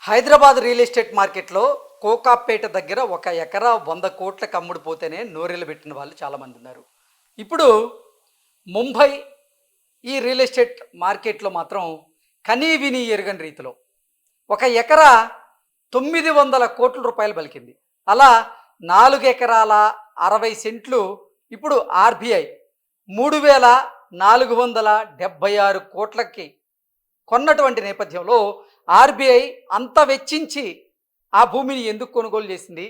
Hyderabad real estate మార్కెట్లో కోకాపేట దగ్గర 1 ఎకరా 100 కోట్లకు అమ్ముడుపోతేనే నోరెళ్ళు పెట్టిన వాళ్ళు చాలామంది ఉన్నారు. ఇప్పుడు ముంబై ఈ రియల్ ఎస్టేట్ మార్కెట్లో మాత్రం కనీ విని ఎరుగని రీతిలో 1 ఎకరా 900 కోట్ల రూపాయలు పలికింది. అలా 4 ఎకరాల 60 సెంట్లు ఇప్పుడు ఆర్బీఐ 3476 కోట్లకి కొన్నటువంటి నేపథ్యంలో ఆర్బీఐ అంత వెచ్చించి ఆ భూమిని ఎందుకు కొనుగోలు చేసింది,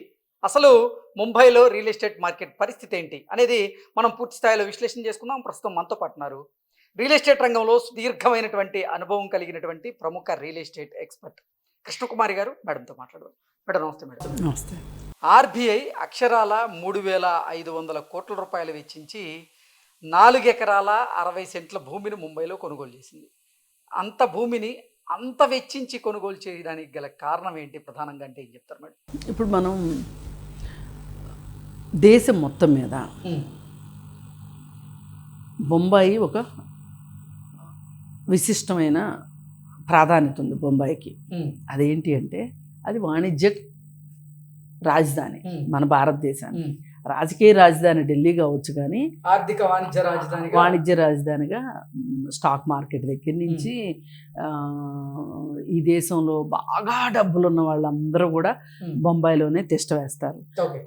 అసలు ముంబైలో రియల్ ఎస్టేట్ మార్కెట్ పరిస్థితి ఏంటి అనేది మనం పూర్తి స్థాయిలో విశ్లేషణ చేసుకుందాం. ప్రస్తుతం మనతో పాటున్నారు రియల్ ఎస్టేట్ రంగంలో సుదీర్ఘమైనటువంటి అనుభవం కలిగినటువంటి ప్రముఖ రియల్ ఎస్టేట్ ఎక్స్పర్ట్ కృష్ణకుమారి గారు. మేడంతో మాట్లాడదాం. మేడం నమస్తే. మేడం నమస్తే. ఆర్బీఐ అక్షరాల 3500 కోట్ల రూపాయలు వెచ్చించి 4 ఎకరాల 60 సెంట్ల భూమిని ముంబైలో కొనుగోలు చేసింది. అంత భూమిని అంత వెచ్చించి కొనుగోలు చేయడానికి గల కారణం ఏంటి ప్రధానంగా అంటే ఏం చెప్తారు మేడం? ఇప్పుడు మనం దేశం మొత్తం మీద బొంబాయి ఒక విశిష్టమైన ప్రాధాన్యత ఉంది బొంబాయికి. అదేంటి అంటే అది వాణిజ్య రాజధాని మన భారతదేశానికి. రాజకీయ రాజధాని ఢిల్లీ కావచ్చు, కానీ ఆర్థిక వాణిజ్య రాజధానిగా స్టాక్ మార్కెట్ దగ్గర నుంచి ఈ దేశంలో బాగా డబ్బులు ఉన్న వాళ్ళందరూ కూడా బొంబాయిలోనే తిష్ట వేస్తారు.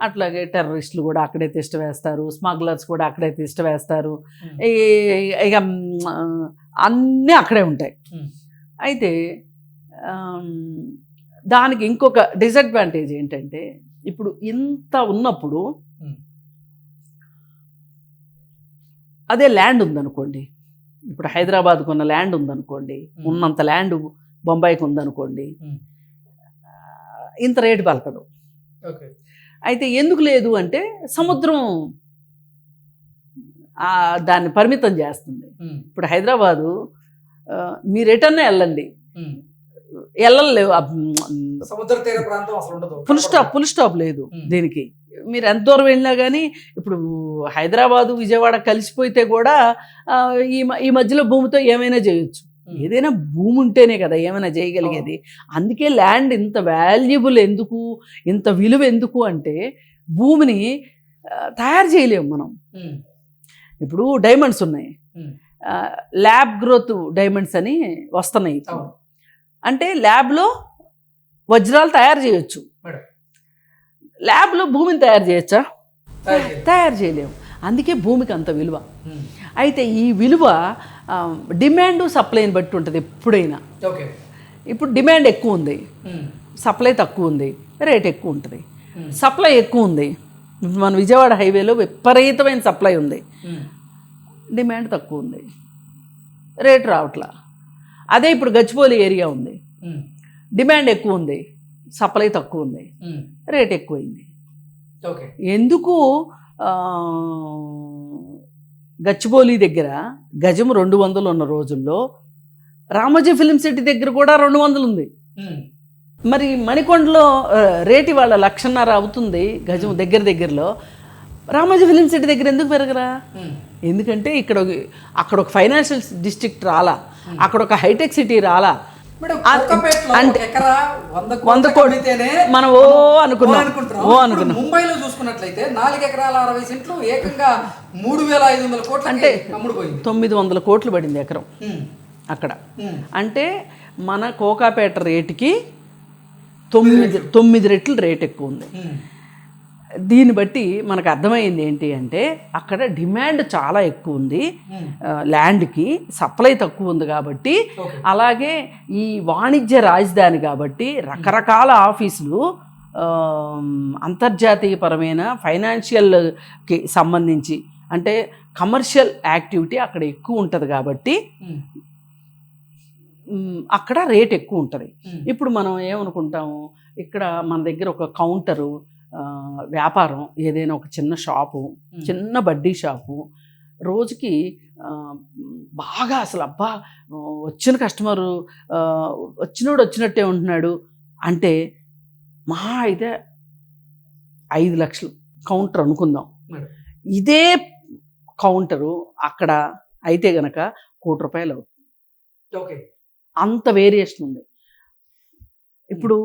అట్లాగే టెర్రరిస్టులు కూడా అక్కడే తిష్ట వేస్తారు, స్మగ్లర్స్ కూడా అక్కడే తిష్ట వేస్తారు, ఇక అన్నీ అక్కడే ఉంటాయి. అయితే దానికి ఇంకొక డిసడ్వాంటేజ్ ఏంటంటే, ఇప్పుడు ఇంత ఉన్నప్పుడు అదే ల్యాండ్ ఉందనుకోండి, ఇప్పుడు హైదరాబాద్కు ఉన్న ల్యాండ్ ఉందనుకోండి, ఉన్నంత ల్యాండ్ బొంబాయికి ఉందనుకోండి, ఇంత రేటు పలకదు. అయితే ఎందుకు లేదు అంటే సముద్రం దాన్ని పరిమితం చేస్తుంది. ఇప్పుడు హైదరాబాదు మీరు ఎటన్నా వెళ్ళండి, వెళ్ళలేవు, ఫుల్ స్టాప్ లేదు దీనికి. మీరు ఎంత దూరం వెళ్ళినా కానీ ఇప్పుడు హైదరాబాదు విజయవాడ కలిసిపోతే కూడా ఈ మధ్యలో భూమితో ఏమైనా చేయొచ్చు. ఏదైనా భూమి ఉంటేనే కదా ఏమైనా చేయగలిగేది. అందుకే ల్యాండ్ ఇంత వాల్యుబుల్ ఎందుకు, ఇంత విలువ ఎందుకు అంటే భూమిని తయారు చేయలేము మనం. ఇప్పుడు డైమండ్స్ ఉన్నాయి, ల్యాబ్ గ్రోత్ డైమండ్స్ అని వస్తున్నాయి. ఇప్పుడు అంటే ల్యాబ్లో వజ్రాలు తయారు చేయొచ్చు, ల్యాబ్లో భూమిని తయారు చేయొచ్చా? తయారు చేయలేము. అందుకే భూమికి అంత విలువ. అయితే ఈ విలువ డిమాండ్ సప్లైని బట్టి ఉంటుంది ఎప్పుడైనా. ఇప్పుడు డిమాండ్ ఎక్కువ ఉంది, సప్లై తక్కువ ఉంది, రేట్ ఎక్కువ ఉంటుంది. సప్లై ఎక్కువ ఉంది, మన విజయవాడ హైవేలో విపరీతమైన సప్లై ఉంది, డిమాండ్ తక్కువ ఉంది, రేట్ రావట్లా. అదే ఇప్పుడు గచ్చిబౌలి ఏరియా ఉంది, డిమాండ్ ఎక్కువ ఉంది, సప్లై తక్కువ ఉంది, రేట్ ఎక్కువైంది. ఎందుకు గచ్చిబౌలి దగ్గర గజం 200 ఉన్న రోజుల్లో రామోజీ ఫిల్మ్ సిటీ దగ్గర కూడా 200 ఉంది. మరి మణికొండలో రేటు ఇవాళ 1,50,000 అవుతుంది గజం దగ్గరలో. రామోజీ ఫిల్మ్ సిటీ దగ్గర ఎందుకు పెరగరా? ఎందుకంటే అక్కడ ఒక ఫైనాన్షియల్ డిస్ట్రిక్ట్ రాలా, అక్కడ ఒక హైటెక్ సిటీ రాలా. అంటే 100 కోట్లు మనం అనుకున్నాం. ముంబైలో చూసుకున్నట్లయితే 4 ఎకరాల 60 సెంట్లు ఏకంగా 3500 కోట్లు అంటే 900 కోట్లు పడింది ఎకరం అక్కడ. అంటే మన కోకాపేట రేటుకి 9 రెట్లు రేట్ ఎక్కువ ఉంది. దీన్ని బట్టి మనకు అర్థమైంది ఏంటి అంటే అక్కడ డిమాండ్ చాలా ఎక్కువ ఉంది, ల్యాండ్కి సప్లై తక్కువ ఉంది కాబట్టి. అలాగే ఈ వాణిజ్య రాజధాని కాబట్టి రకరకాల ఆఫీసులు, అంతర్జాతీయపరమైన ఫైనాన్షియల్కి సంబంధించి అంటే కమర్షియల్ యాక్టివిటీ అక్కడ ఎక్కువ ఉంటుంది కాబట్టి అక్కడ రేట్ ఎక్కువ ఉంటుంది. ఇప్పుడు మనం ఏమనుకుంటాము, ఇక్కడ మన దగ్గర ఒక కౌంటరు వ్యాపారం, ఏదైనా ఒక చిన్న షాపు, చిన్న బడ్డీ షాపు, రోజుకి బాగా అసలు అబ్బా వచ్చిన కస్టమరు వచ్చినోడు వచ్చినట్టే ఉంటున్నాడు అంటే మహా అయితే 5 లక్షలు కౌంటర్ అనుకుందాం. ఇదే కౌంటరు అక్కడ అయితే గనక 1 కోటి రూపాయలు అవుతుంది. అంత వేరియేషన్ ఉంది. ఇప్పుడు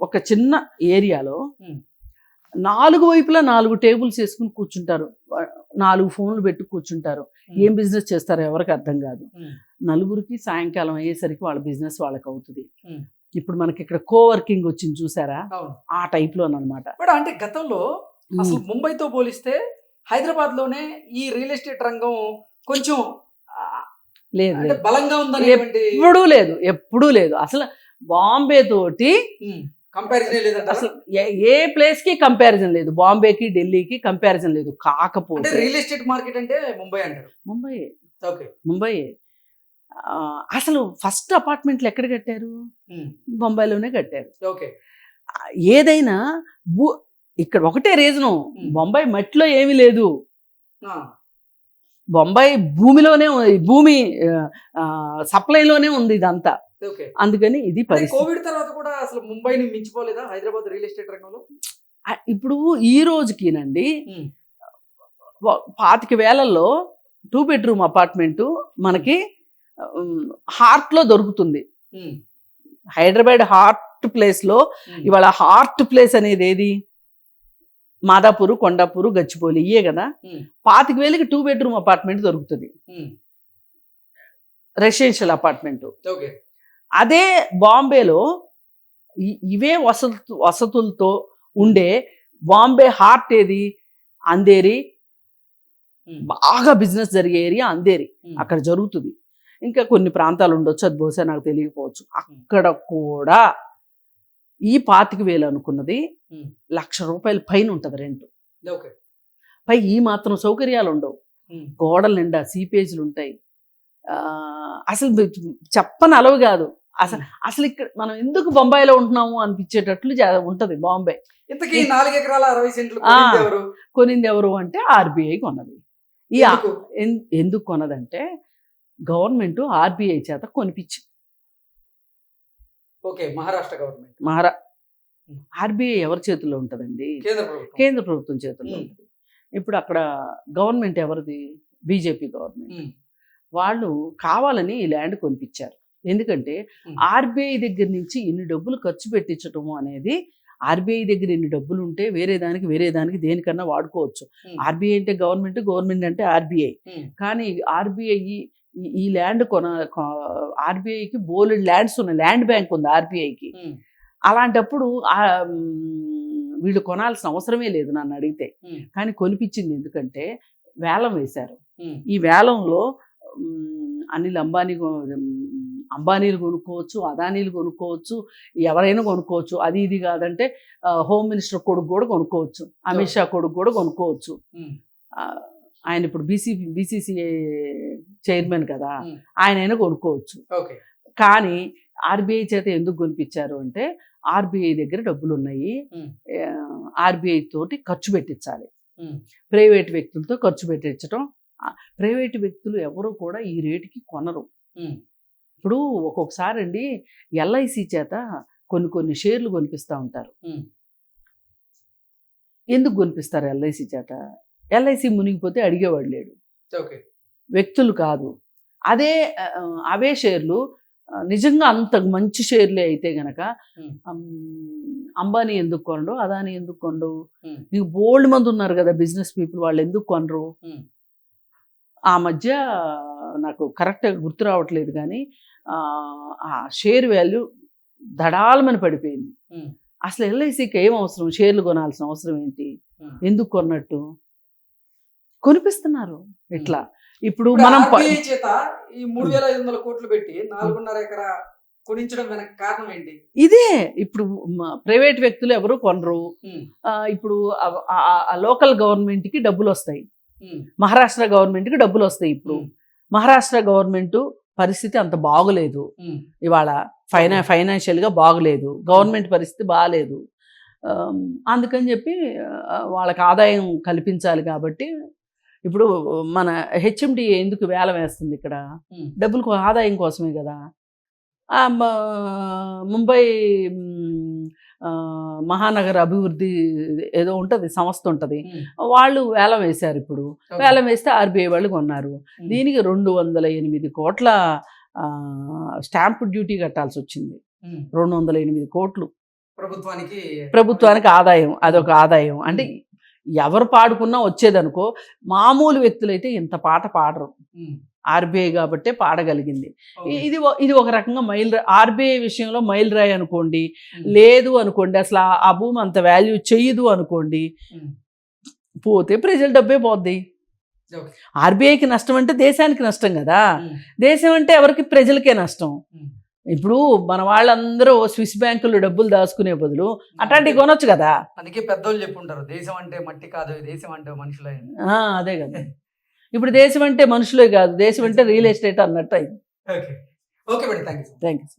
ఒక చిన్న ఏరియాలో Hmm. 4 వైపులా 4 టేబుల్స్ వేసుకుని కూర్చుంటారు, 4 ఫోన్లు పెట్టి కూర్చుంటారు. ఏం బిజినెస్ చేస్తారో ఎవరికి అర్థం కాదు. నలుగురికి సాయంకాలం అయ్యేసరికి వాళ్ళ బిజినెస్ వాళ్ళకి అవుతుంది. ఇప్పుడు మనకి ఇక్కడ కోవర్కింగ్ వచ్చింది చూసారా, అవును. ఆ టైప్లోనమాట. కూడా అంటే గతంలో అసలు ముంబైతో పోలిస్తే హైదరాబాద్ లోనే ఈ రియల్ ఎస్టేట్ రంగం కొంచెం లేదు అంటే లేదు, బలంగా ఉందనేటువంటి ఎప్పుడూ లేదు. అసలు బాంబే తోటి కంపారిజన్ లేదంట. అసలు ఏ ప్లేస్ కి కంపారిజన్ లేదు, బాంబేకి ఢిల్లీకి కంపారిజన్ లేదు. అంటే కాకపోతే రియల్ ఎస్టేట్ మార్కెట్ అంటే ముంబై అంటారు. ముంబై అసలు ఫస్ట్ అపార్ట్మెంట్లు ఎక్కడ కట్టారు, బొంబాయిలోనే కట్టారు. ఓకే. ఏదైనా ఇక్కడ ఒకటే రీజను, బొంబాయి మట్టిలో ఏమీ లేదు, బొంబాయి భూమిలోనే భూమి సప్లైలోనే ఉంది ఇదంతా. అందుకని ఇది కోవిడ్ తర్వాత కూడా అసలు ముంబైని మించిపోలేదా హైదరాబాద్ రియల్ ఎస్టేట్ రంగంలో? ఇప్పుడు ఈ రోజుకినండి 25,000లో 2 bedroom అపార్ట్మెంట్ మనకి హార్ట్ లో దొరుకుతుంది. హైదరాబాద్ హార్ట్ ప్లేస్ లో ఇవాళ హార్ట్ ప్లేస్ అనేది ఏది, మాదాపూర్, కొండాపూర్, గచ్చిబౌలి, ఇయే కదా. 25,000కి 2 bedroom అపార్ట్మెంట్ దొరుకుతుంది, రెసిడెన్షియల్ అపార్ట్మెంట్. అదే బాంబేలో ఇవే వసతులతో ఉండే బాంబే హార్ట్ ఏది, అంధేరి, బాగా బిజినెస్ జరిగే ఏరియా అంధేరి, అక్కడ జరుగుతుంది. ఇంకా కొన్ని ప్రాంతాలు ఉండొచ్చు, అది బహుశా నాకు తెలియకపోవచ్చు. అక్కడ కూడా ఈ 25,000 అనుకున్నది ₹1,00,000 పైన ఉంటుంది రెంట్. పై ఈ మాత్రం సౌకర్యాలు ఉండవు, గోడల నిండా సీపేజ్లు ఉంటాయి. అసలు చెప్పని అలవి కాదు. అసలు ఇక్కడ మనం ఎందుకు బొంబాయిలో ఉంటున్నాము అనిపించేటట్లు ఉంటది బాంబే. ఇంతకీ 4 ఎకరాల 60 సెంట్లు కొనింది ఎవరు అంటే ఆర్బీఐ కొన్నది. ఈ ఎందుకు కొన్నదంటే గవర్నమెంట్ ఆర్బీఐ చేత కొనిపించి. మహారాష్ట్ర గవర్నమెంట్. ఆర్బీఐ ఎవరి చేతుల్లో ఉంటుందండి? కేంద్ర ప్రభుత్వం చేతుల్లో ఉంటుంది. ఇప్పుడు అక్కడ గవర్నమెంట్ ఎవరిది? BJP government. వాళ్ళు కావాలని ఈ ల్యాండ్ కొనిపించారు. ఎందుకంటే ఆర్బీఐ దగ్గర నుంచి ఇన్ని డబ్బులు ఖర్చు పెట్టించటము అనేది, ఆర్బీఐ దగ్గర ఇన్ని డబ్బులు ఉంటే వేరే దానికి దేనికన్నా వాడుకోవచ్చు. ఆర్బీఐ అంటే గవర్నమెంట్, గవర్నమెంట్ అంటే ఆర్బీఐ. కానీ ఆర్బీఐ ఈ ల్యాండ్ ఆర్బీఐకి బోలెడ్ ల్యాండ్స్ ఉన్నాయి, ల్యాండ్ బ్యాంక్ ఉంది ఆర్బీఐకి. అలాంటప్పుడు వీళ్ళు కొనాల్సిన అవసరమే లేదు నన్ను అడిగితే. కానీ కొనిపించింది ఎందుకంటే వేలం వేశారు. ఈ వేలంలో అనిల్ అంబానీలు కొనుక్కోవచ్చు, అదానీలు కొనుక్కోవచ్చు, ఎవరైనా కొనుక్కోవచ్చు. అది ఇది కాదంటే హోమ్ మినిస్టర్ కొడుకు కూడా కొనుక్కోవచ్చు, అమిత్ షా కొడుకు కూడా కొనుక్కోవచ్చు. ఆయన ఇప్పుడు బీసీసీఐ చైర్మన్ కదా, ఆయనైనా కొనుక్కోవచ్చు. కానీ ఆర్బీఐ చేత ఎందుకు కొనిపించారు అంటే ఆర్బీఐ దగ్గర డబ్బులు ఉన్నాయి, ఆర్బీఐ తోటి ఖర్చు పెట్టించాలి. ప్రైవేట్ వ్యక్తులతో ఖర్చు పెట్టించడం, ప్రైవేట్ వ్యక్తులు ఎవరు కూడా ఈ రేటుకి కొనరు. ఇప్పుడు ఒక్కొక్కసారి అండి ఎల్ఐసి చేత కొన్ని షేర్లు కొనిపిస్తూ ఉంటారు. ఎందుకు కొనిపిస్తారు ఎల్ఐసి చేత? ఎల్ఐసి మునిగిపోతే అడిగేవాడు లేడు, వ్యక్తులు కాదు. అవే షేర్లు నిజంగా అంత మంచి షేర్లే అయితే గనక అంబానీ ఎందుకు కొనరు, అదానీ ఎందుకు కొనరు? మీకు బోల్డ్ మంది ఉన్నారు కదా బిజినెస్ పీపుల్, వాళ్ళు ఎందుకు కొనరు? ఆ మధ్య నాకు కరెక్ట్గా గుర్తు రావట్లేదు కానీ ఆ షేర్ వాల్యూ దడాలమని పడిపోయింది. అసలు ఎల్ఐసికి ఏం అవసరం, షేర్లు కొనాల్సిన అవసరం ఏంటి? ఎందుకు కొన్నట్టు కొనిపిస్తున్నారు. ఇట్లా ఇప్పుడు మనం చేత ఈ 3,500 కోట్లు పెట్టి 4.5 ఎకరా కొనించడం వెనక కారణం ఏంటి? ఇదే. ఇప్పుడు ప్రైవేట్ వ్యక్తులు ఎవరు కొనరు. ఇప్పుడు లోకల్ గవర్నమెంట్ కి డబ్బులు వస్తాయి, మహారాష్ట్ర గవర్నమెంట్ కి డబ్బులు వస్తాయి. ఇప్పుడు మహారాష్ట్ర గవర్నమెంట్ పరిస్థితి అంత బాగోలేదు, ఇవాళ ఫైనాన్షియల్ గా బాగలేదు, గవర్నమెంట్ పరిస్థితి బాగలేదు. అందుకని చెప్పి వాళ్ళకి ఆదాయం కల్పించాలి. కాబట్టి ఇప్పుడు మన హెచ్ఎండి ఎందుకు వేలం వేస్తుంది? ఇక్కడ డబ్బులు ఆదాయం కోసమే కదా. ముంబై మహానగర అభివృద్ధి ఏదో ఉంటుంది, సంస్థ ఉంటుంది, వాళ్ళు వేలం వేశారు. ఇప్పుడు వేలం వేస్తే ఆర్బీఐ వాళ్ళు కొన్నారు. దీనికి 208 కోట్ల స్టాంప్ డ్యూటీ కట్టాల్సి వచ్చింది. 208 కోట్లు ప్రభుత్వానికి ఆదాయం. అదొక ఆదాయం. అంటే ఎవరు పాడుకున్నా వచ్చేదనుకో. మామూలు వ్యక్తులైతే ఇంత పాట పాడరు. ఆర్బీఐ కాబట్టే పాడగలిగింది. ఇది ఒక రకంగా ఆర్బీఐ విషయంలో మైల్ రాయి అనుకోండి. లేదు అనుకోండి, అసలు ఆ భూమి అంత వాల్యూ చెయ్యదు అనుకోండి, పోతే ప్రజల డబ్బే పోద్ది. ఆర్బీఐకి నష్టం అంటే దేశానికి నష్టం కదా. దేశం అంటే ఎవరికి? ప్రజలకే నష్టం. ఇప్పుడు మన వాళ్ళందరూ స్విస్ బ్యాంకుల్లో డబ్బులు దాచుకునే బదులు అట్లాంటివి కొనొచ్చు కదా. అందుకే పెద్దోళ్ళు చెప్పుంటారు, దేశం అంటే మట్టి కాదు, దేశం అంటే మనుషులే. అదే కదా. ఇప్పుడు దేశం అంటే మనుషులే కాదు, దేశం అంటే రియల్ ఎస్టేట్ అన్నట్టు అయింది. Okay madam, thank you. Thank you.